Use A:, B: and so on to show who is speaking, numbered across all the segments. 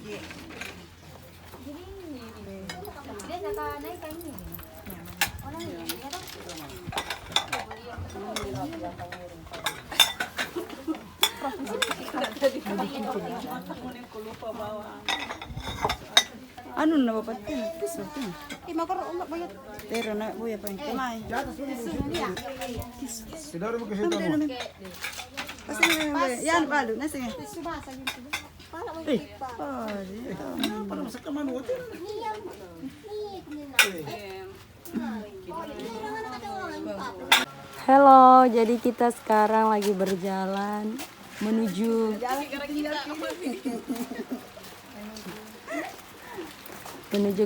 A: Dia kata naik kayaknya. Orang ini ya toh.
B: Anu na bapak tin, piso tin.
A: Makar umak bayar.
B: Pero na buya pa kamay.
C: Sidoro mo kasi ito mo.
B: Kasi na yan palo na sige.
A: Subasa yun. Para mo
B: Eh, oh, dito.
C: Parang sa kamanot.
D: Halo, jadi kita sekarang lagi berjalan menuju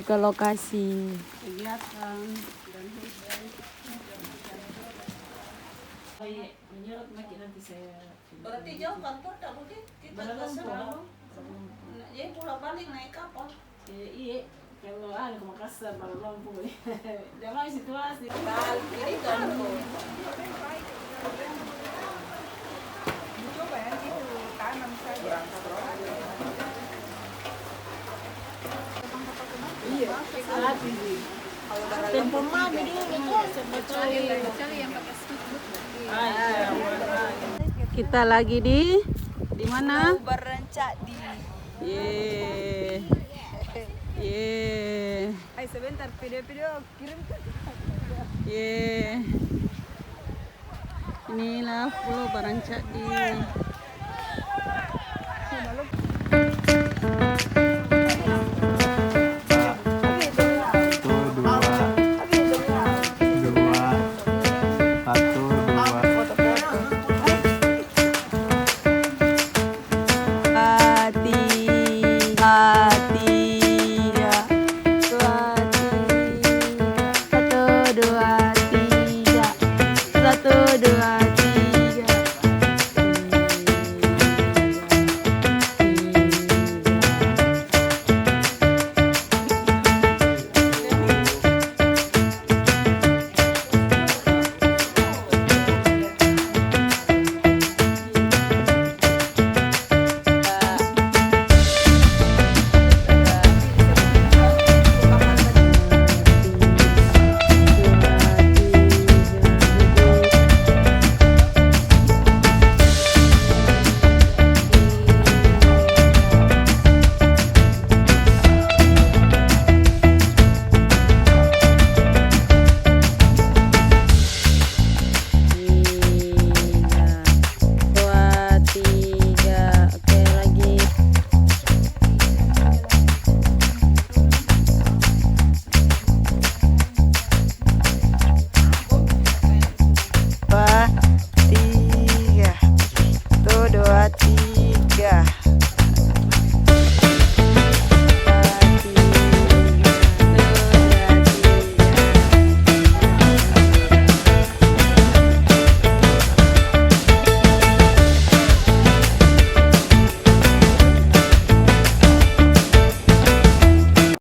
D: ke lokasi.
B: Kegiatan.
E: Berarti jauh kantor tak boleh kita ke sana. Jadi pulang balik naik kapal.
F: Iya, kalau ke Makassar baru Lampung. Jangan situasi.
E: Ini kantor.
F: Tempo mami dulu kecuali yang pakai speedboat.
B: Kita lagi di mana?
A: Berencak di.
B: Ye. Ye.
A: Ay sebentar video kirim.
B: Ye. Inilah Pulau Barancak di